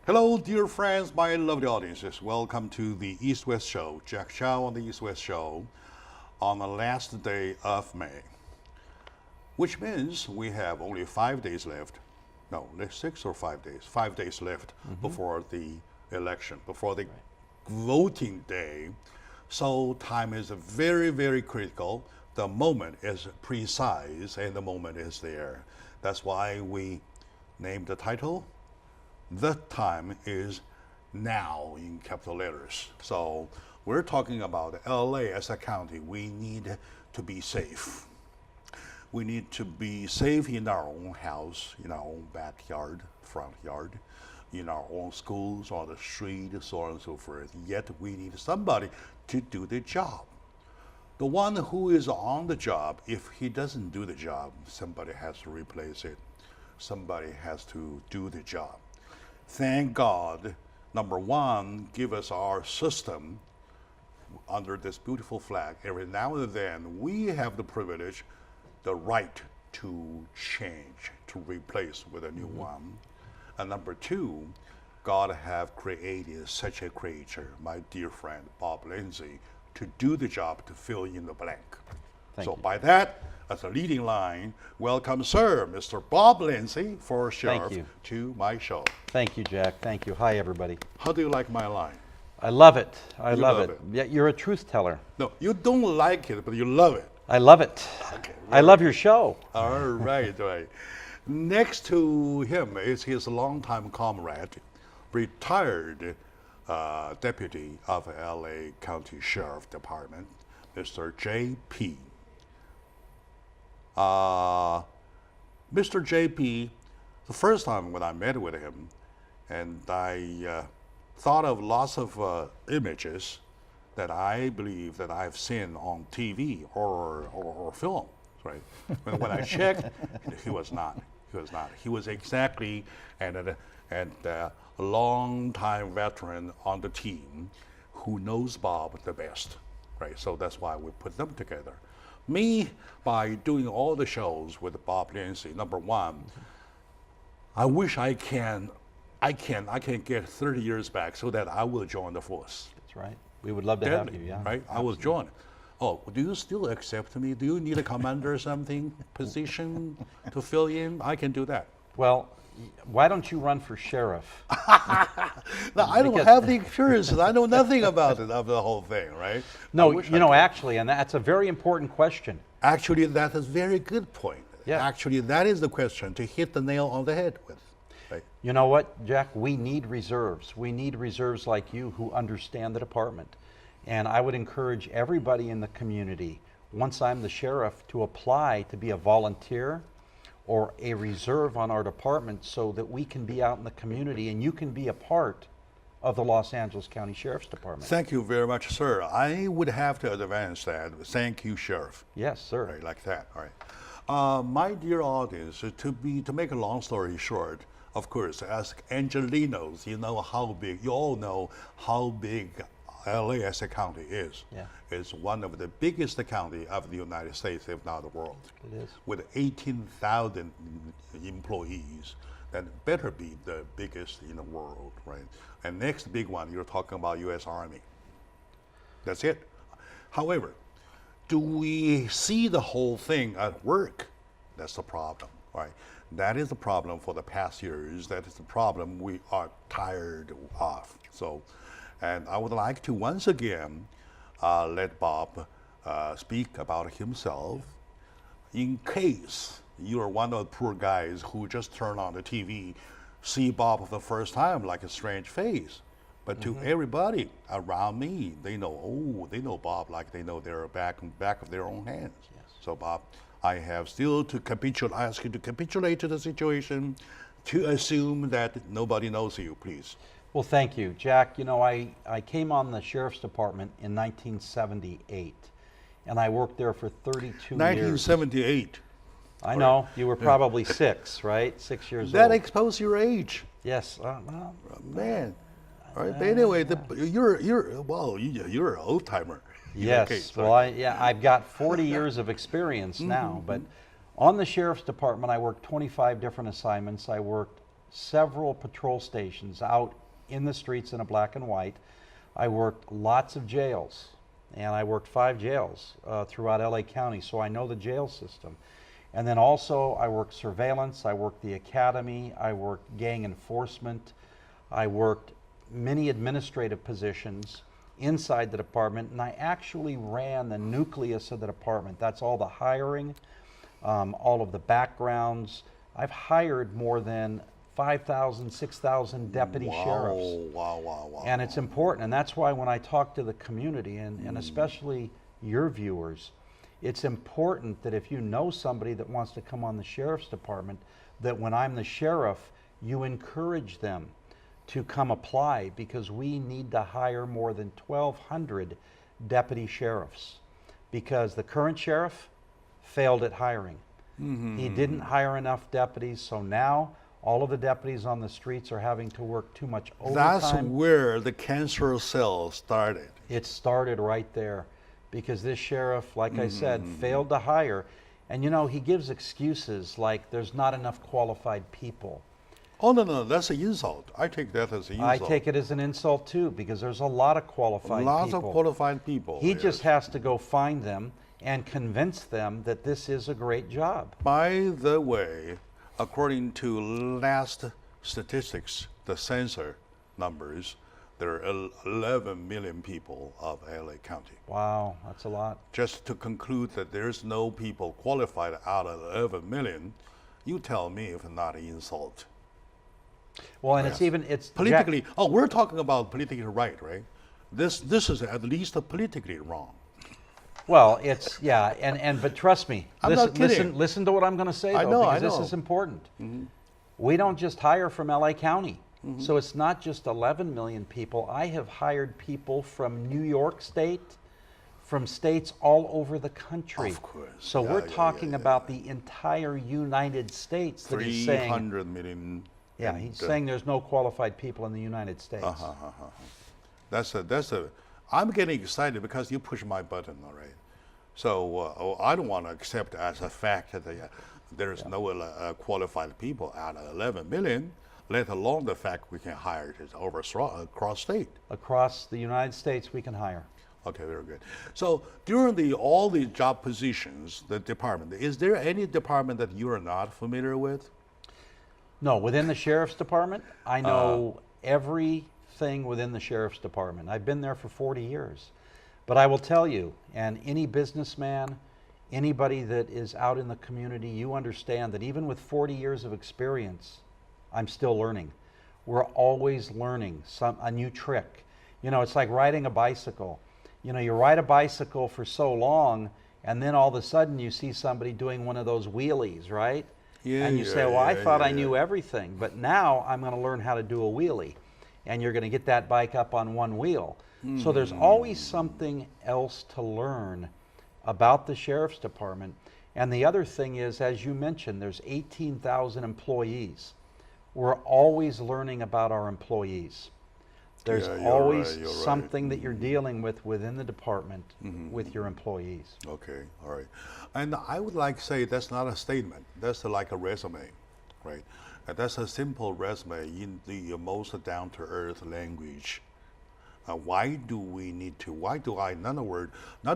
Hello, dear friends, my lovely audiences. Welcome to the East West Show. Jack Chow on the East West Show on the last day of May, which means we have only 5 days left. No, 6 or 5 days. 5 days left before the election, before the voting day. So time is very, very critical. The moment is precise and the moment is there. That's why we named the title, The Time is Now, in capital letters. So we're talking about LA as a county. We need to be safe. We need to be safe in our own house, in our own backyard, front yard, in our own schools, on the street, so on and so forth. Yet we need somebody to do the job. The one who is on the job, if he doesn't do the job, somebody has to replace it. Somebody has to do the job. Thank God, number one, give us our system under this beautiful flag. Every now and then, we have the privilege, the right to change, to replace with a new one. And number two, God have created such a creature, my dear friend Bob Lindsey, to do the job, to fill in the blank. Thank So you. by that, as a leading line, welcome, sir, Mr. Bob Lindsey, for sheriff, you. to my show. Thank you, Jack. Thank you. Hi, everybody. How do you like my line? I love it. I You love love it. it. Yeah, you're a truth teller. No, you don't like it, but you love it. I love it. Okay, I love your show. All right, right. Next to him is his longtime comrade, retired deputy of LA County Sheriff Department, Mr. J.P. Mr. J.P., the first time when I met with him, and I thought of lots of images that I believe that I've seen on TV or film, right? When I checked, he was not. He was not. He was exactly a long-time veteran on the team who knows Bob the best, right? So that's why we put them together. Me, by doing all the shows with Bob Lindsey, number one, I wish I can get 30 years back so that I will join the force. That's right. We would love to have you. Yeah. Right? I will join. Oh, do you still accept me? Do you need a commander or something position to fill in? I can do that. Well, why don't you run for sheriff? No, I don't have the experience. I know nothing about it, of the whole thing, right? No, I wish you I know, could. actually, and that's a very important question. Actually, that is a very good point. Yeah. Actually, that is the question to hit the nail on the head with. Right? You know what, Jack? We need reserves. We need reserves like you who understand the department. And I would encourage everybody in the community, once I'm the sheriff, to apply to be a volunteer or a reserve on our department so that we can be out in the community and you can be a part of the Los Angeles County Sheriff's Department. Thank you very much, sir. I would have to advance that. Thank you, Sheriff. Yes, sir. Right, like that. All right. My dear audience, to make a long story short, of course, as Angelinos, you know how big. You all know how big LA as a county is. Yeah. It's one of the biggest county of the United States, if not the world. It is. With 18,000 employees, that better be the biggest in the world, right? And next big one, you're talking about U.S. Army. That's it. However, do we see the whole thing at work? That's the problem, right? That is the problem for the past years. That is the problem we are tired of. So, and I would like to once again let Bob speak about himself in case you're one of the poor guys who just turn on the TV, see Bob for the first time like a strange face. But to everybody around me, they know Bob like they know their back of their own hands. Yes. So Bob, I have still to ask you to capitulate to the situation, to assume that nobody knows you, please. Well, thank you, Jack. You know, I came on the Sheriff's Department in 1978, and I worked there for 32 years. 1978. I know, you were probably 6, right? 6 years That old. exposes your age. Yes, well, Man. All right, but anyway, you're an old timer. yes. Well, I've got 40 years of experience now, but on the Sheriff's Department, I worked 25 different assignments. I worked several patrol stations out in the streets in a black and white. I worked lots of jails, and I worked 5 jails throughout LA County, so I know the jail system. And then also I worked surveillance, I worked the academy, I worked gang enforcement, I worked many administrative positions inside the department, and I actually ran the nucleus of the department. That's all the hiring, all of the backgrounds. I've hired more than 5,000, 6,000 deputy sheriffs. Wow. And it's important, and that's why when I talk to the community, and especially your viewers, it's important that if you know somebody that wants to come on the sheriff's department, that when I'm the sheriff, you encourage them to come apply, because we need to hire more than 1,200 deputy sheriffs, because the current sheriff failed at hiring. He didn't hire enough deputies, so now all of the deputies on the streets are having to work too much overtime. That's where the cancer cell started. It started right there, because this sheriff, like I said, failed to hire. And you know, he gives excuses like there's not enough qualified people. Oh, no, that's an insult. I take that as an insult. I take it as an insult too, because there's a lot of qualified people. Lots of qualified people. He just has to go find them and convince them that this is a great job. By the way, according to last statistics, the census numbers, there are 11 million people of LA County. Wow, that's a lot. Just to conclude that there's no people qualified out of 11 million, you tell me if not an insult. Well, and it's politically. Oh, we're talking about politically right? This is at least politically wrong. Well, it's but trust me. I'm not kidding. Listen to what I'm going to say, though, because this is important. We don't just hire from LA County. So it's not just 11 million people. I have hired people from New York State, from states all over the country. Of course. So we're talking about the entire United States. That he's saying 300 million. Yeah, he's saying there's no qualified people in the United States. That's a. I'm getting excited because you push my button, all right. So I don't want to accept as a fact that there's no qualified people out of 11 million, let alone the fact we can hire it across state. Across the United States, we can hire. Okay, very good. So during all the job positions, the department, is there any department that you are not familiar with? No, within the sheriff's department, I know everything within the sheriff's department. I've been there for 40 years. But I will tell you, and any businessman, anybody that is out in the community, you understand that even with 40 years of experience, I'm still learning. We're always learning a new trick. You know, it's like riding a bicycle. You know, you ride a bicycle for so long, and then all of a sudden you see somebody doing one of those wheelies, right? Yeah, and you say, well, I thought I knew everything, but now I'm going to learn how to do a wheelie. And you're going to get that bike up on one wheel. So there's always something else to learn about the sheriff's department. And the other thing is, as you mentioned, there's 18,000 employees. We're always learning about our employees. There's always something that you're dealing with within the department with your employees. Okay, all right. And I would like to say that's not a statement. That's like a resume, right? And that's a simple resume in the most down-to-earth language. Why do we need to? Why do I? In other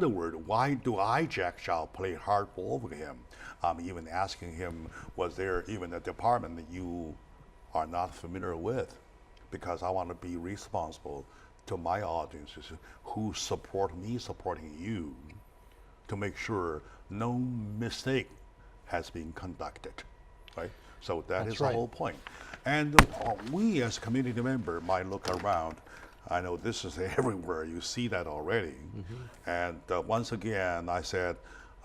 words, why do I, Jack Shaw, play hardball with him? I'm even asking him, was there even a department that you are not familiar with? Because I want to be responsible to my audiences who support me, supporting you, to make sure no mistake has been conducted, right? So that's the whole point. And we as community member might look around. I know this is everywhere. You see that already. And once again, I said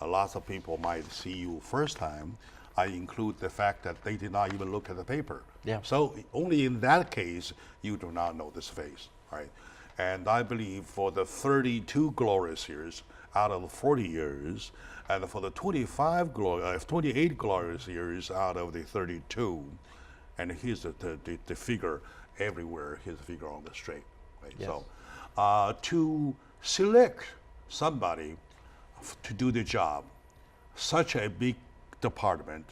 lots of people might see you first time. I include the fact that they did not even look at the paper. Yeah. So only in that case, you do not know this face, right? And I believe for the 32 glorious years out of the 40 years, and for the 28 glorious years out of the 32, and here's the figure everywhere, here's the figure on the straight. Right? Yes. So to select somebody to do the job, such a big department,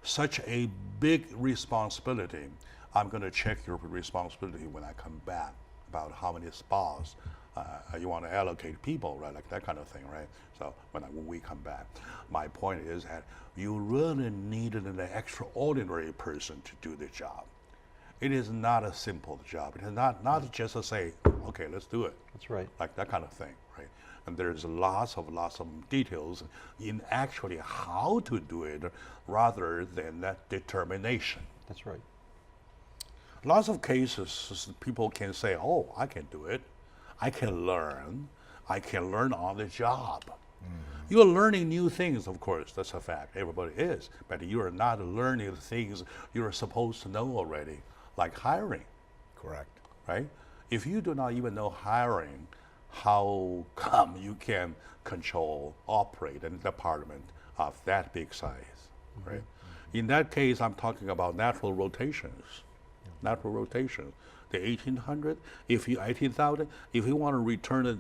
such a big responsibility, I'm going to check your responsibility when I come back about how many spas you want to allocate people, right? Like that kind of thing, right? So when we come back, my point is that you really needed an extraordinary person to do the job. It is not a simple job. It is not just to say, okay, let's do it. That's right. Like that kind of thing, right? And there's lots of details in actually how to do it rather than that determination. That's right. Lots of cases people can say, oh, I can do it. I can learn on the job. You're learning new things, of course, that's a fact, everybody is, but you are not learning the things you're supposed to know already, like hiring. Correct. Right? If you do not even know hiring, how come you can control, operate a department of that big size, right? In that case, I'm talking about natural rotations. Natural rotation. The 1800, if you 18,000, if you want to return it,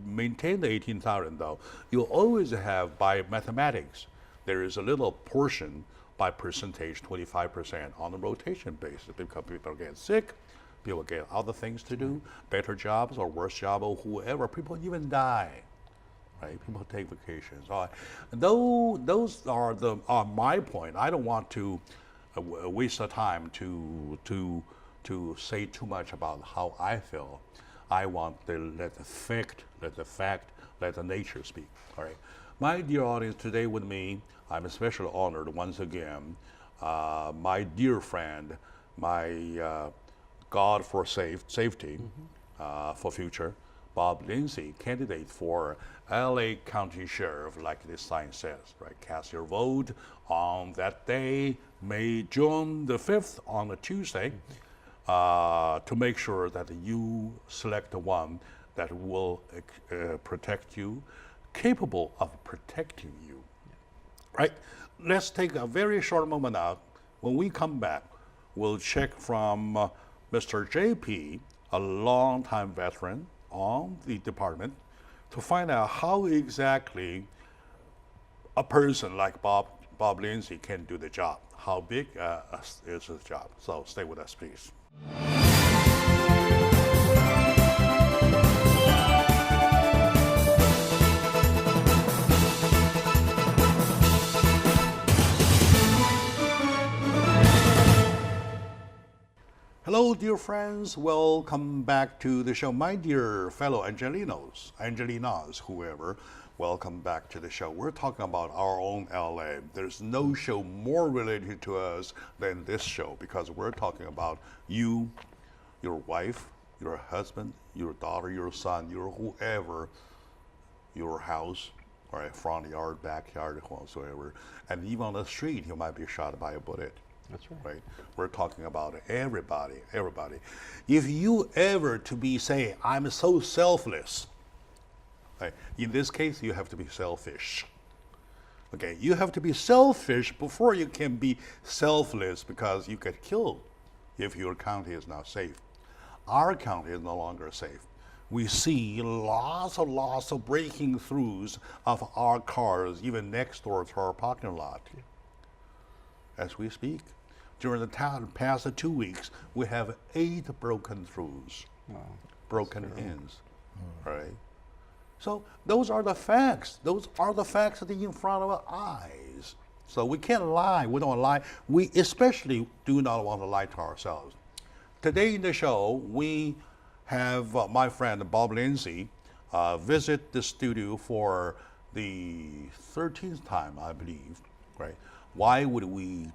maintain the 18,000 though, you always have by mathematics, there is a little portion by percentage, 25% on the rotation basis because people get sick, people get other things to do, better jobs or worse job or whoever, people even die. Right? People take vacations. Those are my point. I don't want to waste the time to say too much about how I feel. I want to let the fact, let the nature speak. All right. My dear audience, today with me, I'm especially honored once again. My dear friend, my God for safety, for future, Bob Lindsey, candidate for LA County Sheriff, like this sign says, right? Cast your vote on that day, June the 5th, on a Tuesday, to make sure that you select the one that will protect you, capable of protecting you. Right? Let's take a very short moment now. When we come back, we'll check from Mr. JP, a longtime veteran on the department, to find out how exactly a person like Bob Lindsey can do the job. How big is the job? So stay with us, please. Hello, dear friends. Welcome back to the show. My dear fellow Angelinas, whoever, welcome back to the show. We're talking about our own LA. There's no show more related to us than this show because we're talking about you, your wife, your husband, your daughter, your son, your whoever, your house, all right, front yard, backyard, whatsoever. And even on the street, you might be shot by a bullet. That's right. Right? We're talking about everybody. If you ever to be saying, I'm so selfless, right? In this case, you have to be selfish. Okay, you have to be selfish before you can be selfless because you get killed if your county is not safe. Our county is no longer safe. We see lots of breaking throughs of our cars, even next door to our parking lot. As we speak. During the past 2 weeks, we have 8 broken throughs, broken ins, right? So those are the facts. Those are the facts that are in front of our eyes. So we can't lie. We don't lie. We especially do not want to lie to ourselves. Today in the show, we have my friend Bob Lindsey visit the studio for the 13th time, I believe, right? Why would we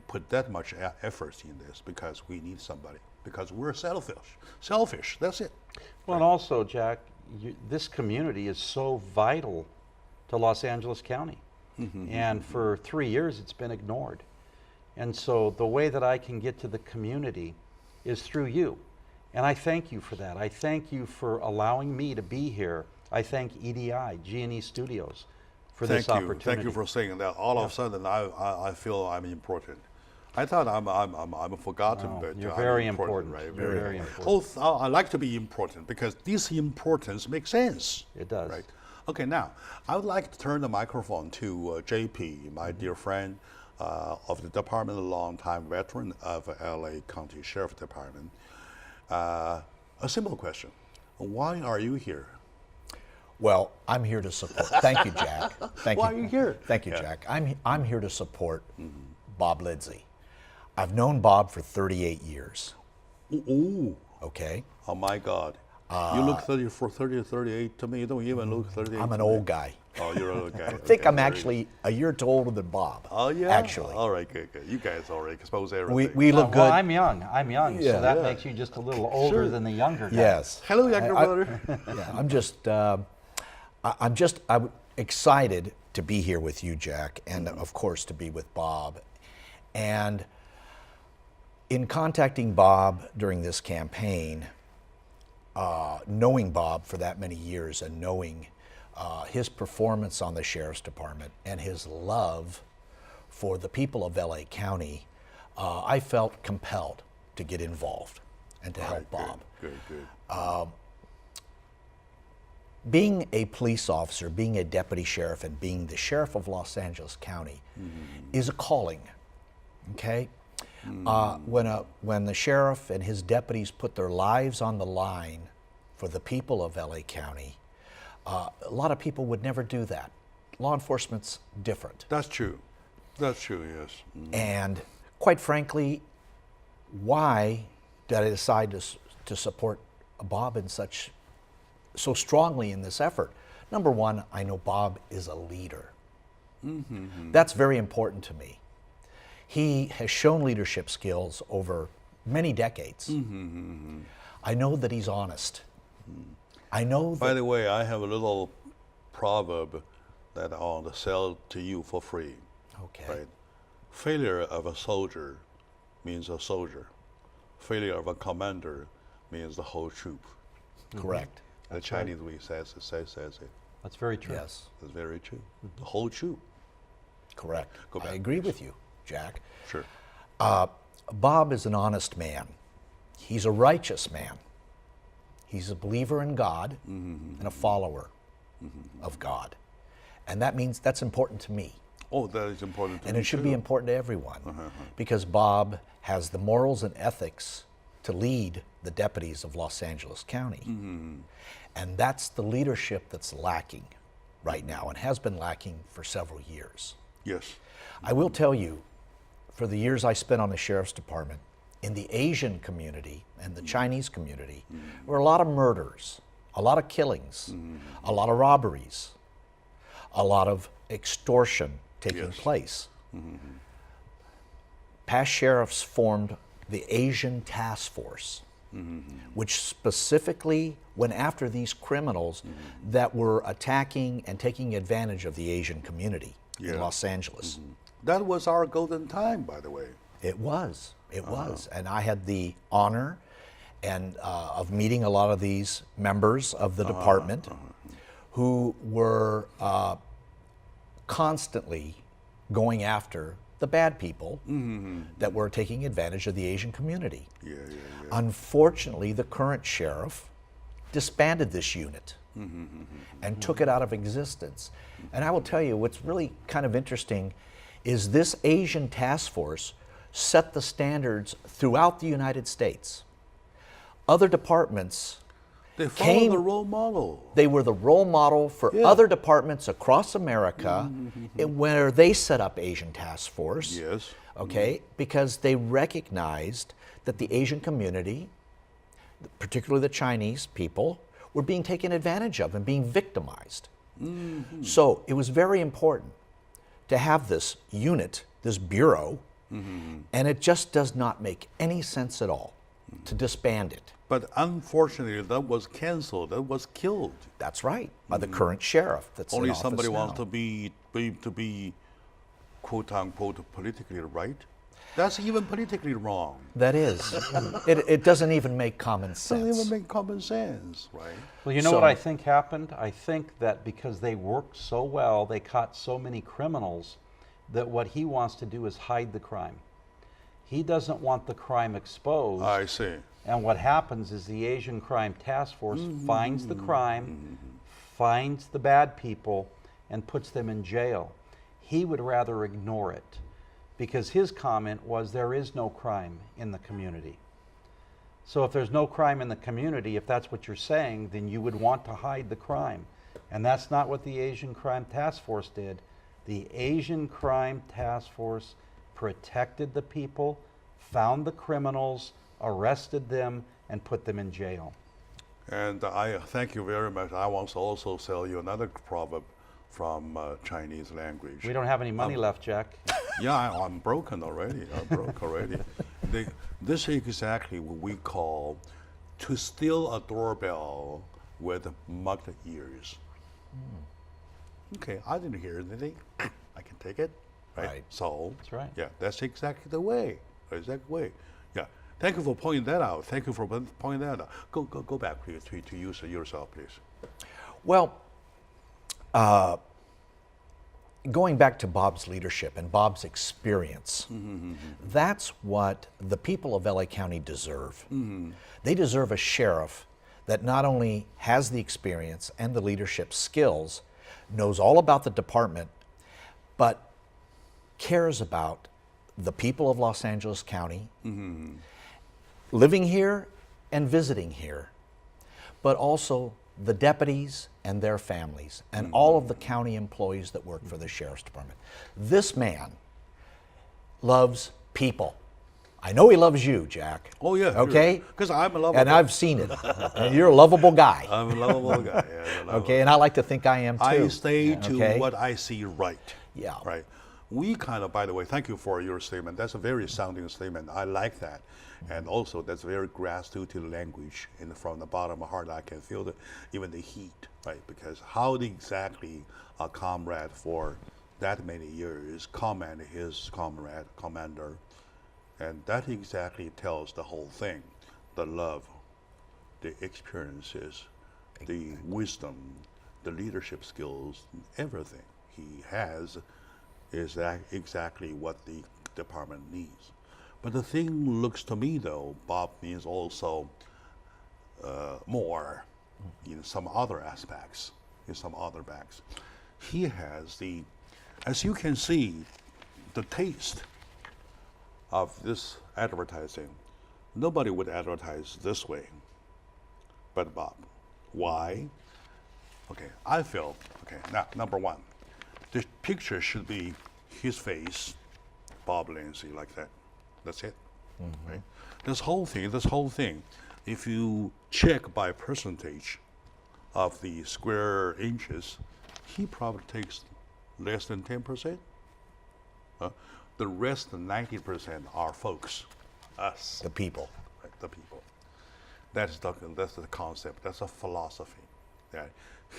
put that much effort in this? Because we need somebody. Because we're selfish. That's it. Well, and also, Jack, this community is so vital to Los Angeles County. And for 3 years, it's been ignored. And so the way that I can get to the community is through you. And I thank you for that. I thank you for allowing me to be here. I thank EDI, G&E Studios, for this opportunity. Thank you for saying that. All of a sudden, I feel I'm important. I thought I'm forgotten, but you're I'm very important. Right? Very important. I like to be important because this importance makes sense. It does. Right. Okay. Now I would like to turn the microphone to JP, my dear friend. of the department, a long-time veteran of LA County Sheriff Department. A simple question. Why are you here? Well, I'm here to support. Thank you, Jack. Thank Why you. are you here? Thank you, Jack. I'm here to support Bob Lindsey. I've known Bob for 38 years. Ooh. Okay. Oh my God. You look 30 to 38 to me. You don't even look 38. I'm an to me. old guy. Oh, you're an old guy. I think Okay, I'm very actually a year or two older than Bob. Oh yeah. Actually. All right, good. You guys already expose everything. We look good. Well, I'm young. Yeah. So that Yeah. makes you just a little older than the younger guy. Yes. Hello, younger brother. Yeah, I'm excited to be here with you, Jack, and of course to be with Bob. And in contacting Bob during this campaign, knowing Bob for that many years and knowing his performance on the Sheriff's Department and his love for the people of LA County, I felt compelled to get involved and to help Bob. Good. Being a police officer, being a deputy sheriff, and being the sheriff of Los Angeles County is a calling, okay? When the sheriff and his deputies put their lives on the line for the people of LA County, a lot of people would never do that. Law enforcement's different. That's true. That's true, yes. And quite frankly, why did I decide to support Bob in so strongly in this effort? Number one, I know Bob is a leader. That's very important to me. He has shown leadership skills over many decades. I know that he's honest. I know that. By the way, I have a little proverb that I want to sell to you for free. Okay. Right? Failure of a soldier means a soldier. Failure of a commander means the whole troop. Correct. The Chinese way says it. That's very true. Yes. That's very true. The whole troop. Correct. Go back, I agree please. with you, Jack. Sure. Bob is an honest man. He's a righteous man. He's a believer in God and a follower of God. And that means that's important to me. Oh, that is important to And me it should too. be important to everyone because Bob has the morals and ethics to lead the deputies of Los Angeles County. And that's the leadership that's lacking right now and has been lacking for several years. Yes. I will tell you, for the years I spent on the Sheriff's Department, in the Asian community and the Chinese community, there were a lot of murders, a lot of killings, a lot of robberies, a lot of extortion taking Yes. place. Past sheriffs formed the Asian Task Force, which specifically went after these criminals that were attacking and taking advantage of the Asian community Yeah. in Los Angeles. That was our golden time, by the way. It was. And I had the honor and of meeting a lot of these members of the department who were constantly going after the bad people that were taking advantage of the Asian community. Yeah. Unfortunately, the current sheriff disbanded this unit and took it out of existence. And I will tell you, what's really kind of interesting is this Asian task force set the standards throughout the United States. Other departments, They followed the role model. they were the role model for Yeah. other departments across America where they set up Asian task force. Yes. Okay, because they recognized that the Asian community, particularly the Chinese people, were being taken advantage of and being victimized. So it was very important to have this unit, this bureau, and it just does not make any sense at all to disband it. But unfortunately, that was canceled. That was killed. That's right, by the current sheriff that's Only in office somebody now. wants to be quote unquote politically right. That's even politically wrong. That is. It doesn't even make common Doesn't sense. even make common sense, right? Well, you know So- what I think happened? I think that because they worked so well, they caught so many criminals, that what he wants to do is hide the crime. He doesn't want the crime exposed. I see. And what happens is the Asian Crime Task Force finds the crime, finds the bad people, and puts them in jail. He would rather ignore it because his comment was there is no crime in the community. So if there's no crime in the community, if that's what you're saying, then you would want to hide the crime. And that's not what the Asian Crime Task Force did. The Asian Crime Task Force protected the people, found the criminals, arrested them, and put them in jail. And I thank you very much. I want to also tell you another proverb from Chinese language. We don't have any money left, Jack. Yeah, I'm broken already. I'm broke already. This is exactly what we call to steal a doorbell with mugged ears. Okay, I didn't hear anything. I can take it, right? So That's right. Yeah, that's exactly the way. Yeah. Thank you for pointing that out. Thank you for pointing that out. Go back to use yourself, please. Well, going back to Bob's leadership and Bob's experience, that's what the people of LA County deserve. They deserve a sheriff that not only has the experience and the leadership skills, knows all about the department, but cares about the people of Los Angeles County, living here and visiting here, but also the deputies and their families and all of the county employees that work for the Sheriff's Department. This man loves people. I know he loves you, Jack. Oh, yeah. Okay? Because I'm a lovable And I've seen it. And you're a lovable guy. I'm a lovable guy. Yeah, Okay, and I like to think I am too. I stay to Okay? what I see right. Yeah. Right. We kind of, by the way, thank you for your statement. That's a very sounding statement. I like that. And also, that's very grassroots to the language. And from the bottom of my heart, I can feel even the heat, right? Because how exactly a comrade for that many years command his commander, and that exactly tells the whole thing. The love, the experiences, the wisdom, the leadership skills, everything he has is that exactly what the department needs. But the thing looks to me, though, Bob means also more in some other aspects, He has the, as you can see, the taste of this advertising. Nobody would advertise this way but Bob. Why? Okay, I feel, now, number one, the picture should be his face, Bob Lindsey, like that. That's it. Right? This whole thing, if you check by percentage of the square inches, he probably takes less than 10%. The rest, the 90%, are folks, us. The people. Right, the people. That's the concept. That's a philosophy. That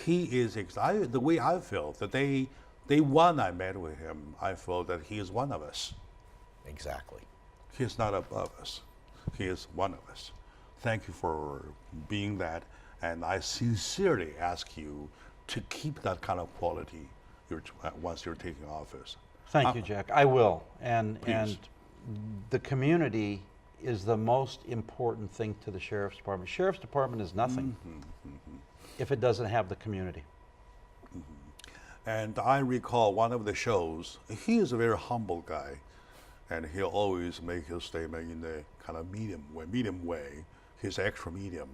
he is the way I feel that day one I met with him, I feel that he is one of us. Exactly. He is not above us. He is one of us. Thank you for being that, and I sincerely ask you to keep that kind of quality once you're taking office. Thank you, Jack. I will. And Please. the community is the most important thing to the Sheriff's Department. Sheriff's Department is nothing if it doesn't have the community. And I recall one of the shows, he is a very humble guy, and he'll always make his statement in the kind of medium way, his extra medium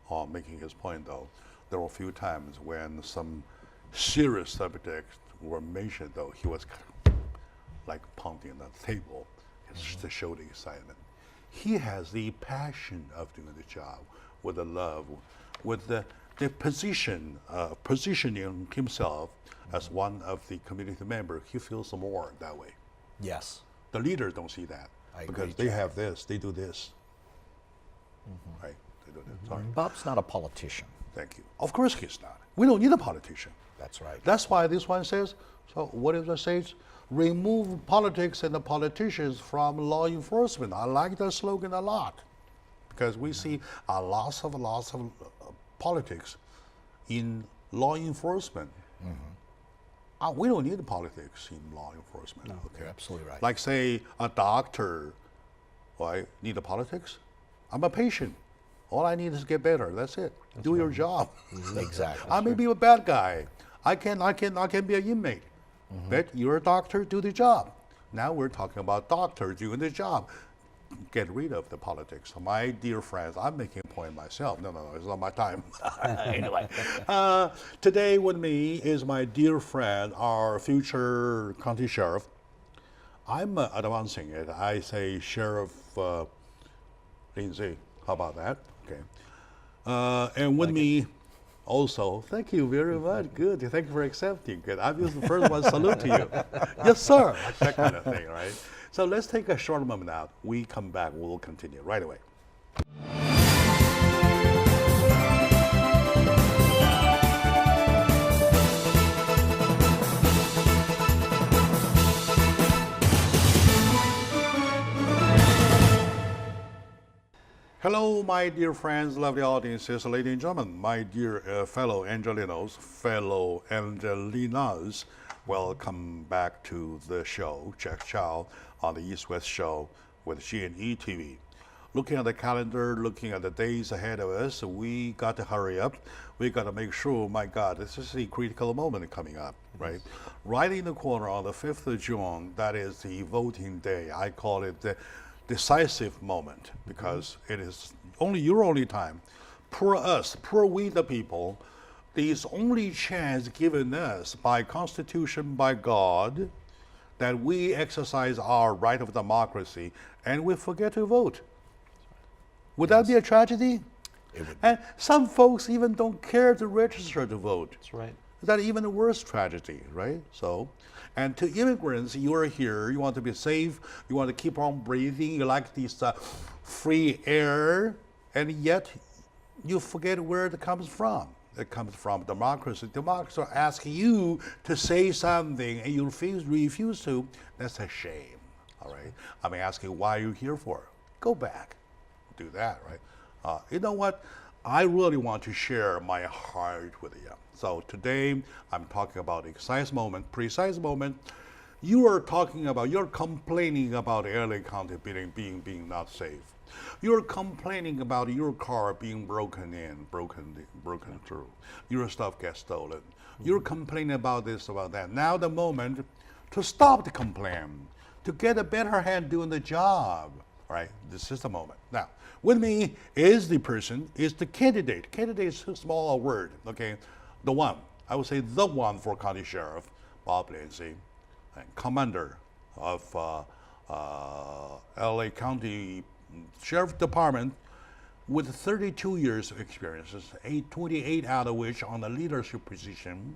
on making his point, though. There were a few times when some serious subjects were mentioned, though, he was kind of like pounding on the table to show the excitement. He has the passion of doing the job, with the love, with the positioning himself as one of the community members. He feels more that way. Yes. The leaders don't see that because they have this, they do this. Right? They do this. Sorry. Bob's not a politician. Thank you. Of course he's not. We don't need a politician. That's right. That's why this one says, so what does it say? Remove politics and the politicians from law enforcement. I like that slogan a lot because we see a lots of politics in law enforcement. We don't need politics in law enforcement. No, you're absolutely right. Like say a doctor, I need a politics. I'm a patient. All I need is get better. That's it. Do your job. Exactly. I may be a bad guy. I can be an inmate. But you're a doctor. Do the job. Now we're talking about doctors doing the job. Get rid of the politics. My dear friends, I'm making a point myself. No, it's not my time. Anyway, today with me is my dear friend, our future county sheriff. I'm advancing it. I say Sheriff Lindsey. How about that? Okay. And with me also, thank you very much. Good. Thank you for accepting. Good. I'm just the first one. Salute to you. Yes, sir. That kind of thing, right? So let's take a short moment out. We come back. We'll continue right away. Hello, my dear friends, lovely audiences, ladies and gentlemen, my dear fellow Angelinos, fellow Angelinas. Welcome back to the show, Jack Chow on the East West Show with G&E TV. Looking at the calendar, looking at the days ahead of us, we got to hurry up. We got to make sure, my God, this is a critical moment coming up, right? Right in the corner on the 5th of June, that is the voting day. I call it the decisive moment because it is your only time. Poor us, poor we the people, this only chance given us by Constitution, by God, that we exercise our right of democracy and we forget to vote. Would that be a tragedy? It would. And some folks even don't care to register to vote. That's right. Is that even a worse tragedy, right? So, and to immigrants, you are here, you want to be safe, you want to keep on breathing, you like this free air, and yet you forget where it comes from. It comes from democracy. Democracy asks you to say something and you refuse to. That's a shame, all right? I'm asking why are you here for? Go back, do that, right? You know what? I really want to share my heart with you. So today, I'm talking about precise moment. You're complaining about LA County being not safe. You're complaining about your car being broken through. Your stuff gets stolen. You're complaining about this, about that. Now the moment to stop the complaint, to get a better hand doing the job. All right, this is the moment. Now, with me is the candidate. Candidate is a small word, okay? The one, I would say the one for County Sheriff, Bob Lindsey, and Commander of LA County Sheriff Department with 32 years of experiences, 28 out of which on the leadership position.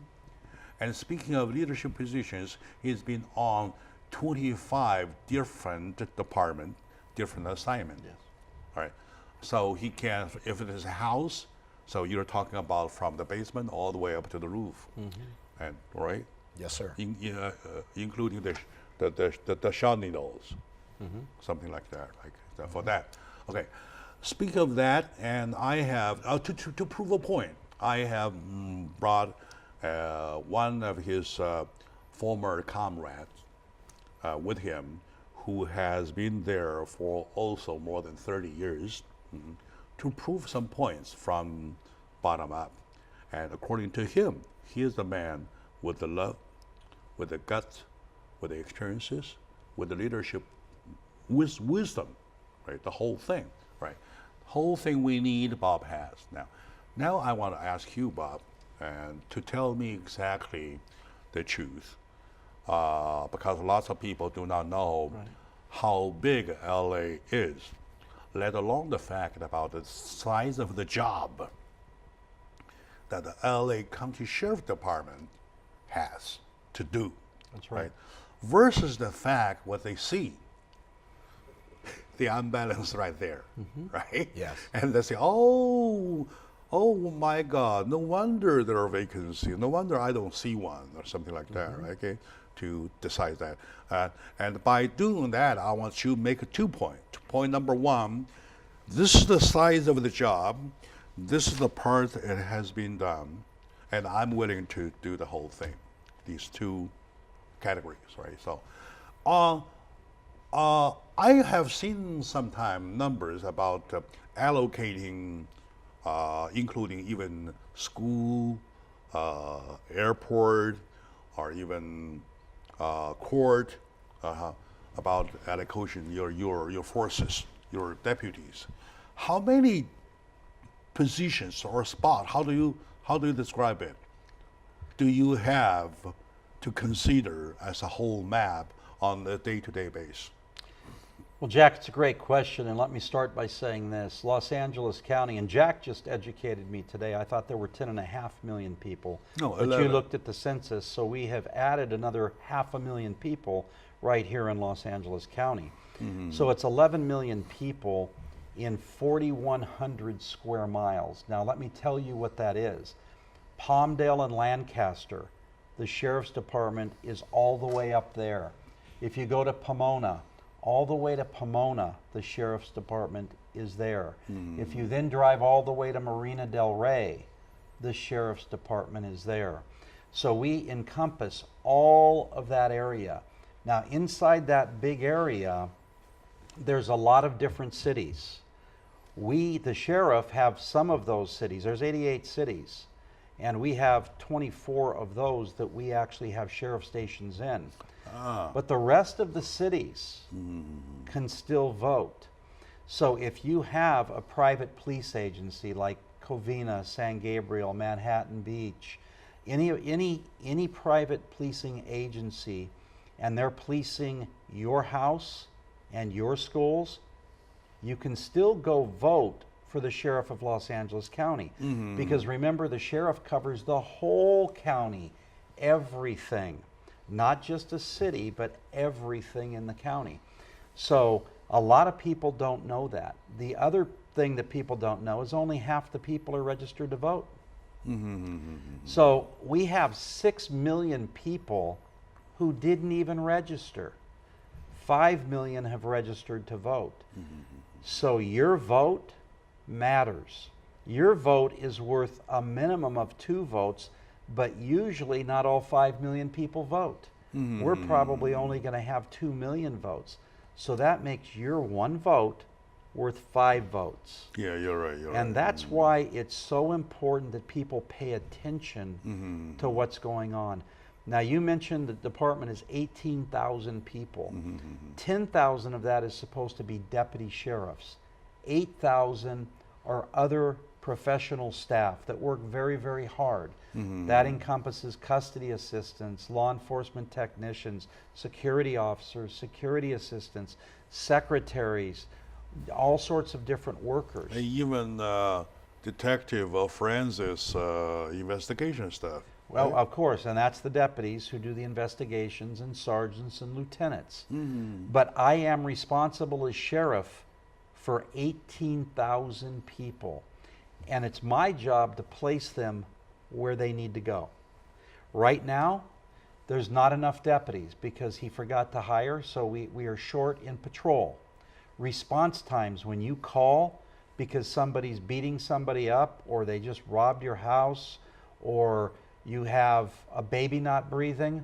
And speaking of leadership positions, he's been on 25 different departments, different assignments. Yes. All right. So he can, if it is a house, so you're talking about from the basement all the way up to the roof, and right? Yes, sir. Including the shot needles, something like that, for that. Okay. Speak of that, and I have to prove a point. I have brought one of his former comrades with him, who has been there for also more than 30 years. To prove some points from bottom up. And according to him, he is the man with the love, with the guts, with the experiences, with the leadership, with wisdom, right? The whole thing, right? Whole thing we need, Bob has. Now I want to ask you, Bob, and to tell me exactly the truth, because lots of people do not know how big LA is, let alone the fact about the size of the job that the LA County Sheriff Department has to do. That's right. Versus the fact what they see, the unbalance right there, right? Yes. And they say, oh my God, no wonder there are vacancies. No wonder I don't see one or something like that, right? Okay, to decide that. And by doing that, I want you to make 2 points. Point number one, this is the size of the job. This is the part that has been done. And I'm willing to do the whole thing, these two categories, right? So, I have seen sometime numbers about allocating, including even school, airport, or even court, about allocation, your forces, your deputies. How many positions or spot? How do you describe it? Do you have to consider as a whole map on a day-to-day basis? Well, Jack, it's a great question, and let me start by saying this. Los Angeles County, and Jack just educated me today, I thought there were 10.5 million people. No, but 11. you looked at the census, so we have added another 500,000 people right here in Los Angeles County. So it's 11 million people in 4,100 square miles. Now let me tell you what that is. Palmdale and Lancaster, the Sheriff's Department is all the way up there. If you go to Pomona, all the way to Pomona, the Sheriff's Department is there. If you then drive all the way to Marina del Rey, the Sheriff's Department is there. So we encompass all of that area. Now inside that big area, there's a lot of different cities. We, the sheriff, have some of those cities. There's 88 cities, and we have 24 of those that we actually have sheriff stations in. But the rest of the cities can still vote. So if you have a private police agency like Covina, San Gabriel, Manhattan Beach, any private policing agency, and they're policing your house and your schools, you can still go vote for the sheriff of Los Angeles County. Because remember, the sheriff covers the whole county, everything, not just a city, but everything in the county. So a lot of people don't know that. The other thing that people don't know is only half the people are registered to vote. So we have 6 million people who didn't even register. 5 million have registered to vote. So your vote matters. Your vote is worth a minimum of 2 votes, but usually not all 5 million people vote. We're probably only going to have 2 million votes. So that makes your 1 vote worth 5 votes. Yeah, you're right. And that's why it's so important that people pay attention to what's going on. Now, you mentioned the department is 18,000 people. 10,000 of that is supposed to be deputy sheriffs. 8,000 are other professional staff that work very, very hard. That encompasses custody assistants, law enforcement technicians, security officers, security assistants, secretaries, all sorts of different workers. And even detective or forensics investigation stuff. Well, of course, and that's the deputies who do the investigations, and sergeants and lieutenants. But I am responsible as sheriff for 18,000 people, and it's my job to place them where they need to go. Right now, there's not enough deputies because he forgot to hire, so we are short in patrol. Response times, when you call because somebody's beating somebody up, or they just robbed your house, or you have a baby not breathing,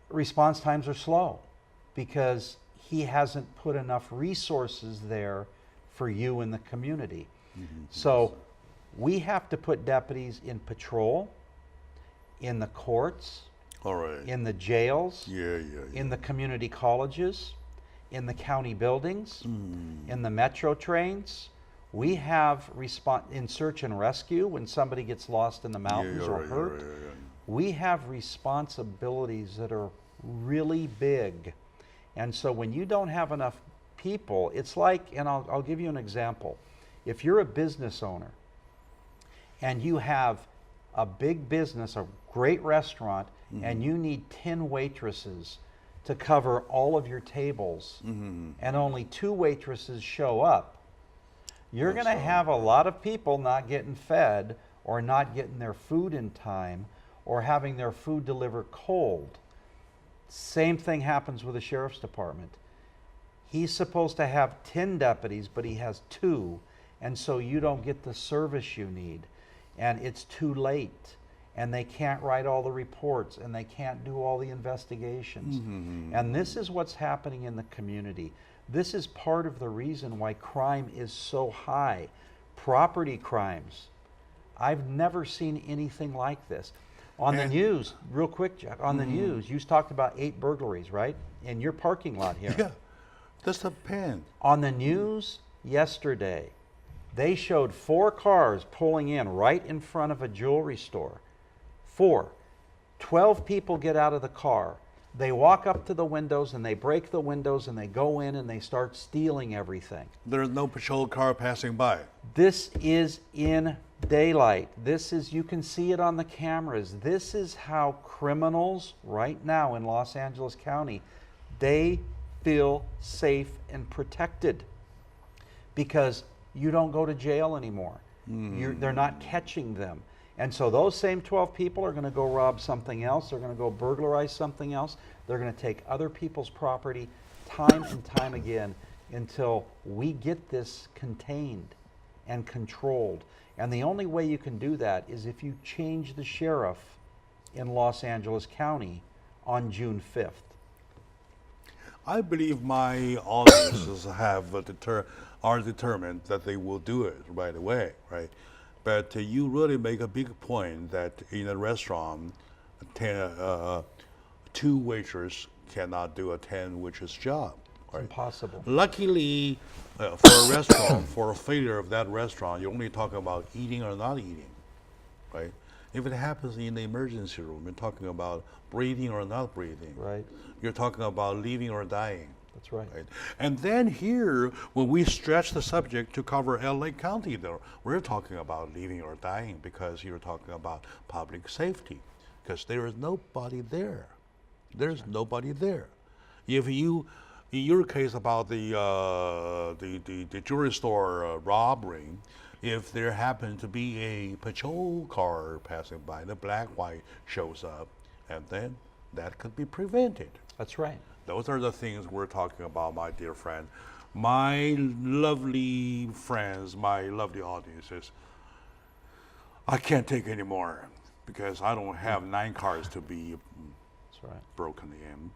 response times are slow because he hasn't put enough resources there for you in the community. So we have to put deputies in patrol, in the courts, in the jails, in the community colleges, in the county buildings, in the metro trains. We have in search and rescue when somebody gets lost in the mountains or hurt. We have responsibilities that are really big. And so when you don't have enough people, it's like, and I'll give you an example. If you're a business owner and you have a big business, a great restaurant, and you need 10 waitresses to cover all of your tables, and only 2 waitresses show up, you're going to have a lot of people not getting fed, or not getting their food in time, or having their food delivered cold. Same thing happens with the sheriff's department. He's supposed to have 10 deputies, but he has 2, and so you don't get the service you need, and it's too late, and they can't write all the reports, and they can't do all the investigations. And this is what's happening in the community. This is part of the reason why crime is so high. Property crimes. I've never seen anything like this. On the news, real quick, Jack, on the news, you talked about 8 burglaries, right? In your parking lot here. Yeah, that's a pen. On the news yesterday, they showed 4 cars pulling in right in front of a jewelry store. 4. 12 people get out of the car. They walk up to the windows and they break the windows and they go in and they start stealing everything. There's no patrol car passing by. This is in daylight. This is, you can see it on the cameras. This is how criminals right now in Los Angeles County, they feel safe and protected because you don't go to jail anymore. They're not catching them. And so those same 12 people are going to go rob something else. They're going to go burglarize something else. They're going to take other people's property time and time again until we get this contained and controlled. And the only way you can do that is if you change the sheriff in Los Angeles County on June 5th. I believe my audiences are determined that they will do it right away, right? But you really make a big point that in a restaurant, 2 waiters cannot do a 10 waitress job. Right? Impossible. Luckily, for a restaurant, for a failure of that restaurant, you're only talking about eating or not eating, right? If it happens in the emergency room, you're talking about breathing or not breathing. Right. You're talking about living or dying. That's right. Right. And then here, when we stretch the subject to cover LA County, though, we're talking about living or dying because you're talking about public safety, because there is nobody there. There's nobody there. If you, in your case about the jewelry store robbery, if there happened to be a patrol car passing by, the black white shows up, and then that could be prevented. That's right. Those are the things we're talking about, my dear friend. My lovely friends, my lovely audiences, I can't take any more because I don't have 9 cars to be That's right. broken in.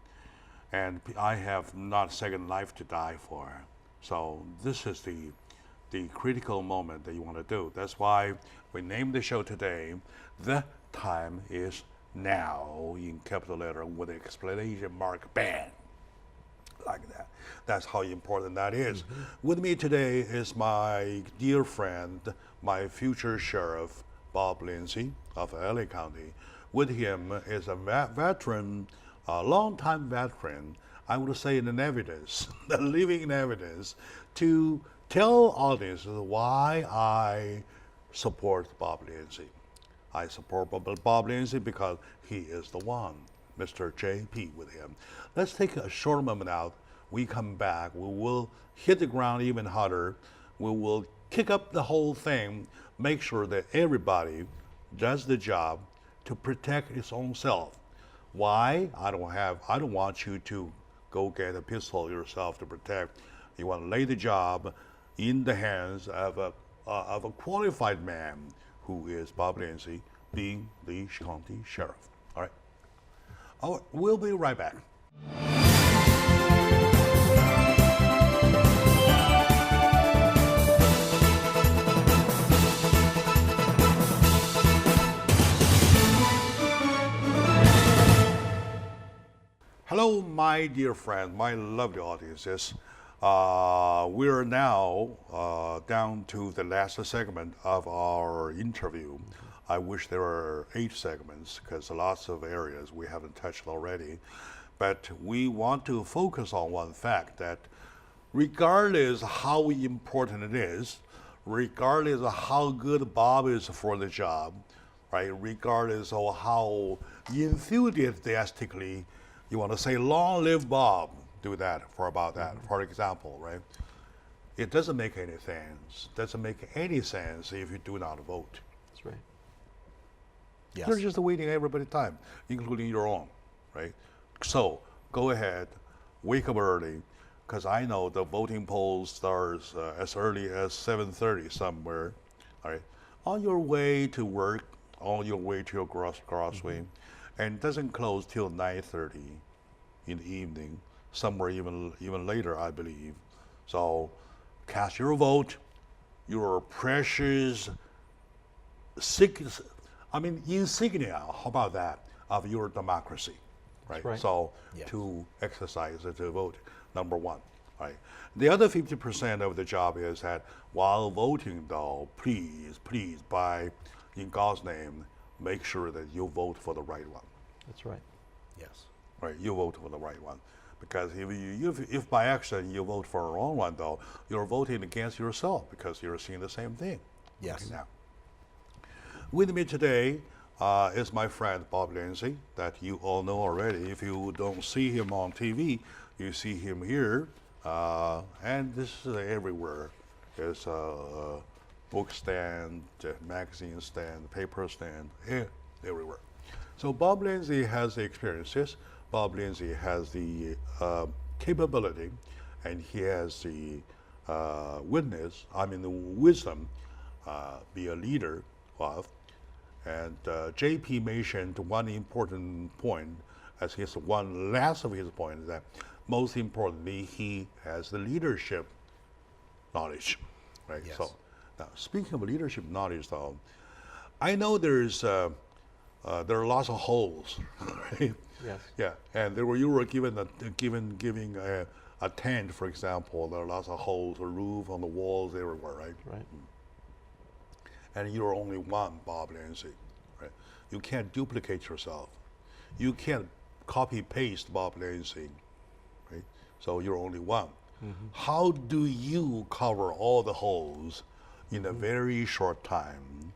And I have not second life to die for. So this is the critical moment that you want to do. That's why we named the show today, The Time Is Now, in capital letter with the exclamation mark, bang. Like that. That's how important that is. With me today is my dear friend, my future sheriff, Bob Lindsey of LA County. With him is a veteran, a long-time veteran, I would say an evidence, the living evidence, to tell audiences why I support Bob Lindsey. I support Bob Lindsey because he is the one, Mr. JP with him. Let's take a short moment out. We come back. We will hit the ground even harder. We will kick up the whole thing, make sure that everybody does the job to protect its own self. Why? I don't want you to go get a pistol yourself to protect. You want to lay the job in the hands of a qualified man who is Bob Lindsey, being the county sheriff. All right. Oh, we'll be right back. Hello, my dear friend, my lovely audiences. We are now down to the last segment of our interview. I wish there were 8 segments because lots of areas we haven't touched already. But we want to focus on one fact that regardless how important it is, regardless of how good Bob is for the job, right? Regardless of how enthusiastically you want to say, long live Bob, do that for about that, for example, right? It doesn't make any sense. Doesn't make any sense if you do not vote. That's right. Yes. You're just wasting everybody's time, including your own, right? So go ahead, wake up early, because I know the voting poll starts as early as 7:30 somewhere, all right? On your way to work, on your way to your grocery, and it doesn't close till 9:30 in the evening, somewhere even later, I believe. So cast your vote, your precious I mean, insignia, how about that, of your democracy, right? right. So Yes. to exercise, to vote, number one, right? The other 50% of the job is that while voting, though, please, in God's name, make sure that you vote for the right one, That's right. Yes. right? You vote for the right one. Because if by accident you vote for the wrong one, though, you're voting against yourself because you're seeing the same thing. Yes. Okay, now, with me today is my friend Bob Lindsey, that you all know already. If you don't see him on TV, you see him here, and this is everywhere. There's a book stand, magazine stand, paper stand, everywhere. So Bob Lindsey has the experiences. Bob Lindsey has the capability, and he has the the wisdom, be a leader of. And JP mentioned one important point as his one last of his points, that most importantly, he has the leadership knowledge, right? Yes. So now, speaking of leadership knowledge, though, I know there are lots of holes, right? Yes. Yeah, and you were giving a tent, for example. There are lots of holes, a roof on the walls everywhere, right? Right. And you're only one, Bob Lindsey, right? You can't duplicate yourself. You can't copy paste Bob Lindsey, right? So you're only one. How do you cover all the holes in a very short time?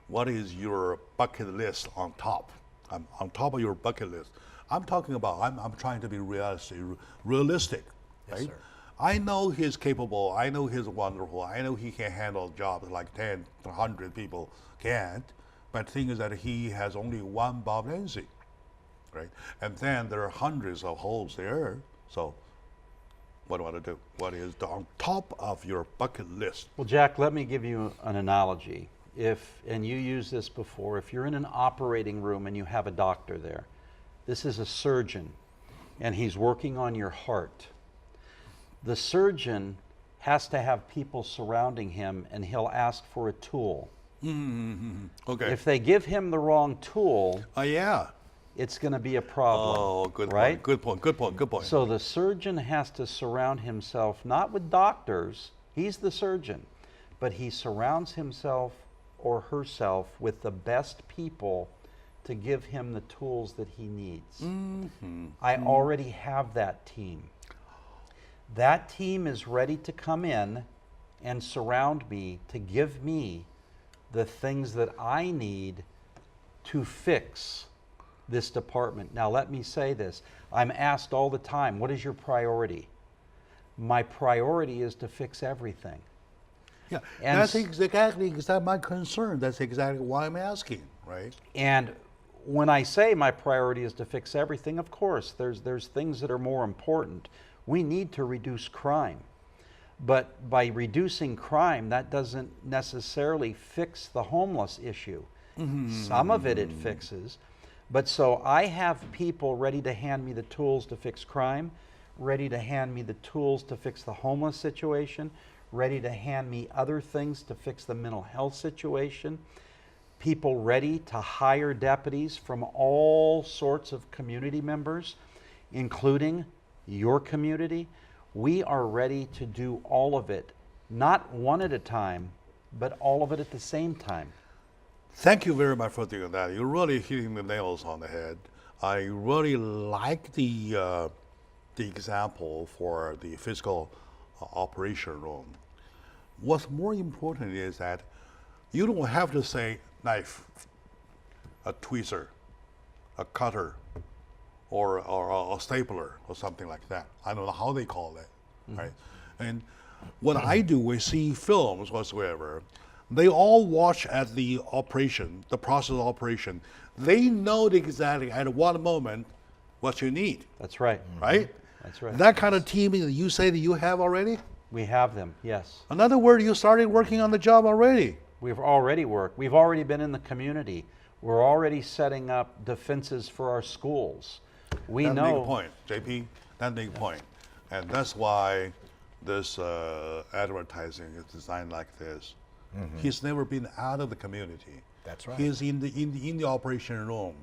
What is your bucket list on top? On top of your bucket list, I'm talking about. I'm trying to be realistic, Yes, right? sir. I know he's capable. I know he's wonderful. I know he can handle jobs like 10, 100 people can't. But the thing is that he has only one Bob Lindsey, right? And then there are hundreds of holes there. So what do I want to do? What is on top of your bucket list? Well, Jack, let me give you an analogy. And you used this before, if you're in an operating room and you have a doctor there, this is a surgeon, and he's working on your heart. The surgeon has to have people surrounding him, and he'll ask for a tool. Okay. If they give him the wrong tool, Yeah. it's going to be a problem. Oh, good right? point. Good point. Good point. Good point. So the surgeon has to surround himself not with doctors, he's the surgeon, but he surrounds himself or herself with the best people to give him the tools that he needs. I already have that team. That team is ready to come in and surround me to give me the things that I need to fix this department. Now, let me say this. I'm asked all the time, what is your priority? My priority is to fix everything. Yeah, And that's exactly my concern. That's exactly why I'm asking, right? And when I say my priority is to fix everything, of course, there's things that are more important. We need to reduce crime. But by reducing crime, that doesn't necessarily fix the homeless issue. Some of it fixes. But so I have people ready to hand me the tools to fix crime, ready to hand me the tools to fix the homeless situation, ready to hand me other things to fix the mental health situation, people ready to hire deputies from all sorts of community members, including your community. We are ready to do all of it, not one at a time, but all of it at the same time. Thank you very much for doing that. You're really hitting the nails on the head. I really like the example for the physical operation room. What's more important is that you don't have to say knife, a tweezer, a cutter, or a stapler or something like that. I don't know how they call it, right? And what I do, we see films whatsoever, they all watch at the operation, the process of operation. They know exactly at one moment what you need, That's right. right? That's right. That kind of team that you say that you have already? We have them, yes. In other words, you started working on the job already. We've already worked. We've already been in the community. We're already setting up defenses for our schools. We That know. make a point, JP. That make a point, and that's why this advertising is designed like this. He's never been out of the community. That's right. He's in the operation room,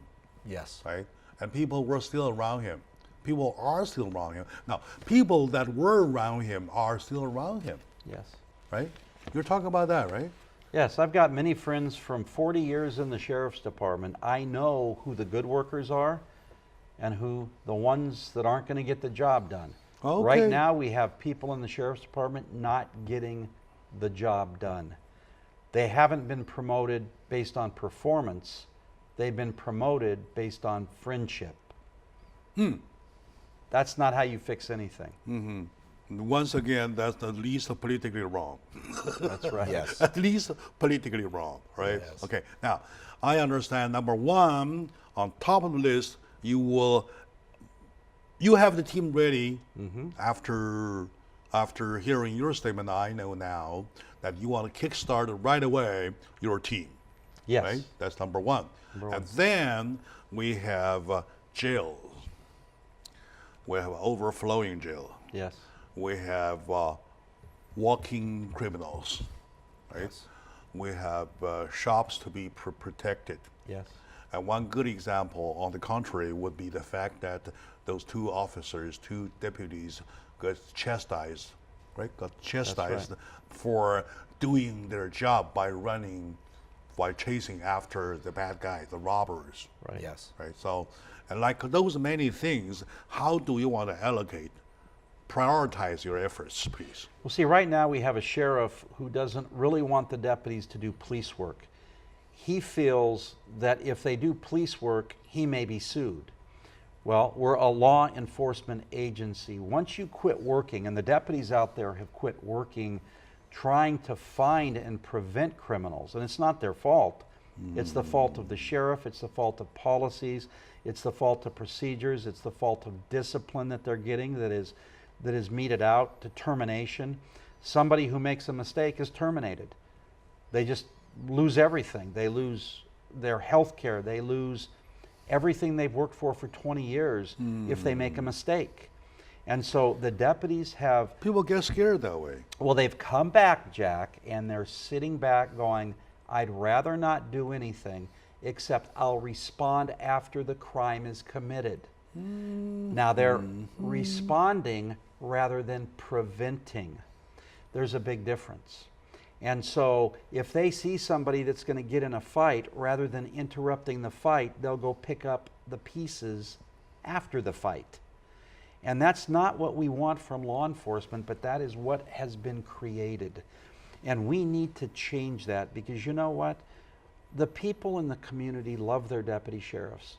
Yes. right? And people were still around him. People are still around him. Now, people that were around him are still around him, Yes. right? You're talking about that, right? Yes, I've got many friends from 40 years in the sheriff's department. I know who the good workers are and who the ones that aren't going to get the job done. Okay. Right now, we have people in the sheriff's department not getting the job done. They haven't been promoted based on performance. They've been promoted based on friendship. That's not how you fix anything. Once again, that's the least politically wrong. That's right. Yes. At least politically wrong, right? Yes. Okay. Now, I understand. Number one, on top of the list, you have the team ready after hearing your statement. I know now that you want to kickstart right away your team. Yes. Right? That's number one. And then we have jails. We have overflowing jail. Yes. We have walking criminals, right? Yes. We have shops to be protected. Yes. And one good example, on the contrary, would be the fact that those two officers, two deputies, got chastised, right? Got chastised for doing their job by chasing after the bad guys, the robbers. Right. Yes. Right. So, and like those many things, how do you want to prioritize your efforts, please? Well, see, right now we have a sheriff who doesn't really want the deputies to do police work. He feels that if they do police work, he may be sued. Well, we're a law enforcement agency. Once you quit working, and the deputies out there have quit working trying to find and prevent criminals, and it's not their fault. It's the fault of the sheriff, it's the fault of policies, it's the fault of procedures, it's the fault of discipline that they're getting that is meted out to termination. Somebody who makes a mistake is terminated. They just lose everything. They lose their health care. They lose everything they've worked for 20 years if they make a mistake. And so the deputies have... People get scared that way. Well, they've come back, Jack, and they're sitting back going, I'd rather not do anything except I'll respond after the crime is committed. Now they're responding rather than preventing. There's a big difference. And so if they see somebody that's going to get in a fight, rather than interrupting the fight, they'll go pick up the pieces after the fight. And that's not what we want from law enforcement, but that is what has been created. And we need to change that, because you know what? The people in the community love their deputy sheriffs.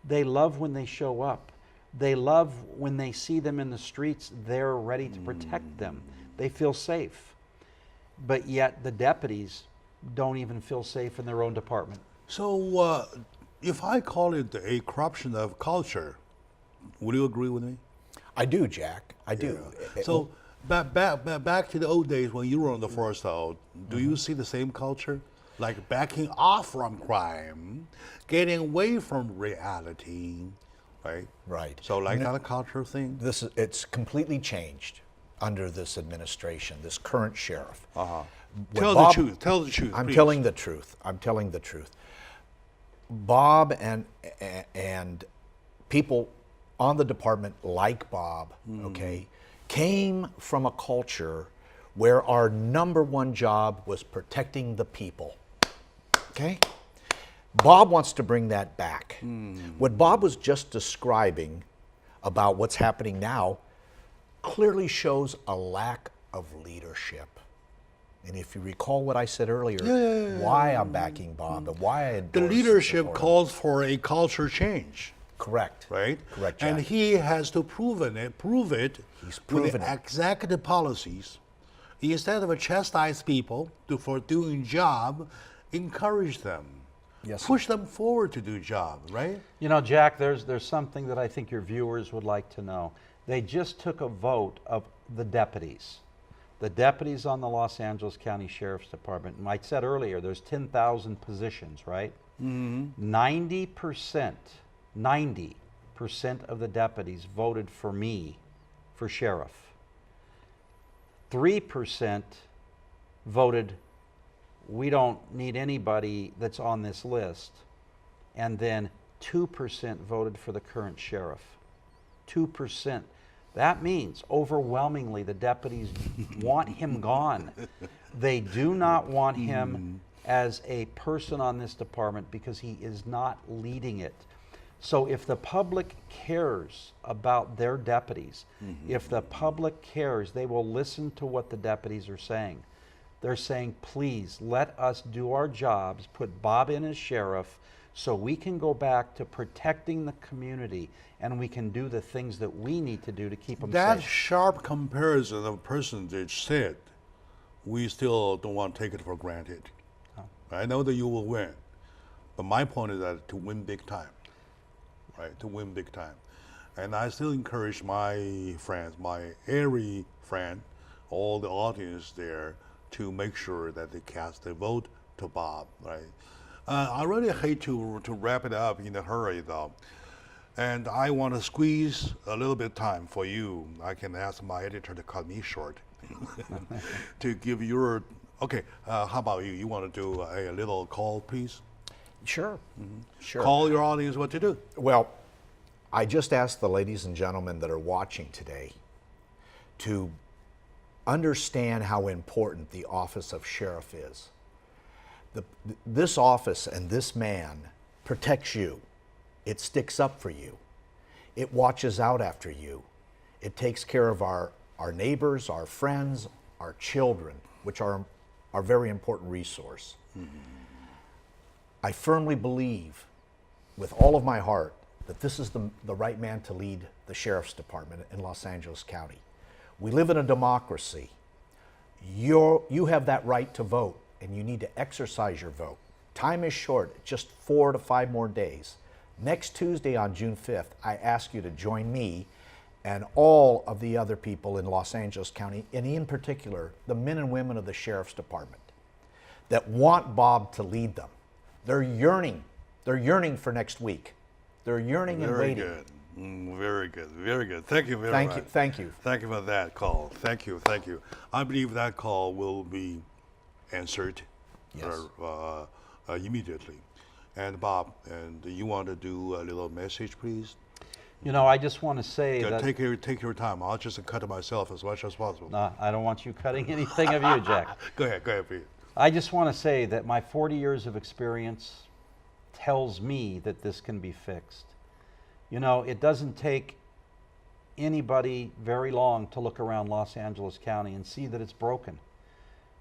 They love when they show up. They love when they see them in the streets, they're ready to protect them. They feel safe. But yet the deputies don't even feel safe in their own department. So if I call it a corruption of culture, would you agree with me? I do, Jack. I do. So back to the old days when you were on the force, though, do you see the same culture? Like backing off from crime, getting away from reality, right? Right. So like that a culture thing? It's completely changed under this administration, this current sheriff. Tell the truth. Tell the truth. I'm please. telling the truth. I'm telling the truth. Bob and people on the department like Bob, okay, came from a culture where our number one job was protecting the people. Okay? Bob wants to bring that back. What Bob was just describing about what's happening now clearly shows a lack of leadership. And if you recall what I said earlier, why I'm backing Bob and why I endorse The leadership support him. calls for a culture change. Correct. Right? Correct, And Jack. he has to prove it He's with proven the it. executive policies. Instead of chastise people for doing job, encourage them. Yes, sir. Push them forward to do job, right? You know, Jack, there's something that I think your viewers would like to know. They just took a vote of the deputies. The deputies on the Los Angeles County Sheriff's Department. And I said earlier, there's 10,000 positions, right? 90% of the deputies voted for me for sheriff. 3% voted we don't need anybody that's on this list. And then 2% voted for the current sheriff. 2%. That means overwhelmingly the deputies want him gone. They do not want him as a person on this department because he is not leading it. So if the public cares about their deputies, if the public cares, they will listen to what the deputies are saying. They're saying, please let us do our jobs, put Bob in as sheriff, so we can go back to protecting the community and we can do the things that we need to do to keep them That safe. sharp comparison of percentage said, we still don't want to take it for granted. I know that you will win, but my point is that to win big time, right? To win big time. And I still encourage my friends, my every friend, all the audience there, to make sure that they cast their vote to Bob, right? I really hate to wrap it up in a hurry though. And I want to squeeze a little bit of time for you. I can ask my editor to cut me short to give your, okay, how about you? You want to do a little call, please? Sure, sure. Call your audience what to do. Well, I just asked the ladies and gentlemen that are watching today to understand how important the office of sheriff is. This office and this man protects you. It sticks up for you. It watches out after you. It takes care of our neighbors, our friends, our children, which are a very important resource. I firmly believe with all of my heart that this is the right man to lead the Sheriff's Department in Los Angeles County. We live in a democracy. You have that right to vote, and you need to exercise your vote. Time is short, just 4 to 5 more days. Next Tuesday on June 5th, I ask you to join me and all of the other people in Los Angeles County, and in particular, the men and women of the Sheriff's Department that want Bob to lead them. They're yearning for next week. They're yearning and waiting. Very good. Very good. Very good. Thank you very much. Thank you. Thank you for that call. Thank you. Thank you. I believe that call will be answered immediately. And Bob, and you want to do a little message, please? You know, I just want to say that... Take your time. I'll just cut it myself as much as possible. No, I don't want you cutting anything of you, Jack. Go ahead, please. I just want to say that my 40 years of experience tells me that this can be fixed. You know, it doesn't take anybody very long to look around Los Angeles County and see that it's broken.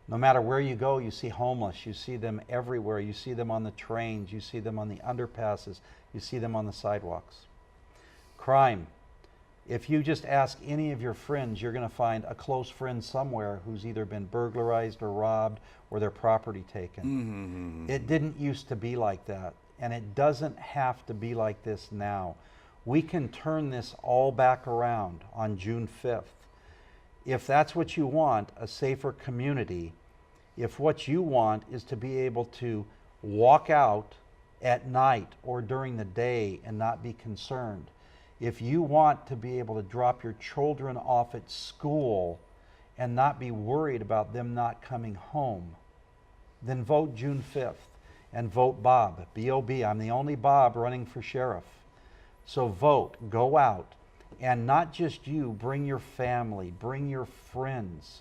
No matter where you go, you see homeless, you see them everywhere, you see them on the trains, you see them on the underpasses, you see them on the sidewalks. Crime. If you just ask any of your friends, you're going to find a close friend somewhere who's either been burglarized or robbed or their property taken. It didn't used to be like that, and it doesn't have to be like this now. We can turn this all back around on June 5th. If that's what you want, a safer community, if what you want is to be able to walk out at night or during the day and not be concerned, if you want to be able to drop your children off at school and not be worried about them not coming home, then vote June 5th and vote Bob, B-O-B. I'm the only Bob running for sheriff. So vote, go out, and not just you, bring your family, bring your friends,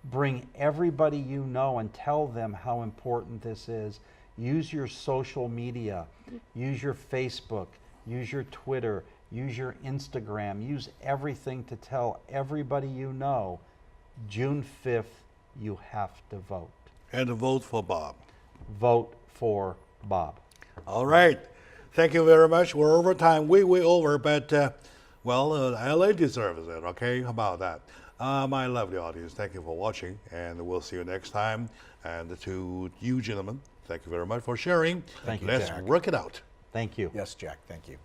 bring everybody you know and tell them how important this is. Use your social media, use your Facebook, use your Twitter, use your Instagram, use everything to tell everybody you know, June 5th, you have to vote. And vote for Bob. Vote for Bob. All right. Thank you very much. We're over time, way over, but LA deserves it, okay? How about that? My lovely audience, thank you for watching, and we'll see you next time. And to you gentlemen, thank you very much for sharing. Thank you, Let's Jack. work it out. Thank you. Yes, Jack, thank you.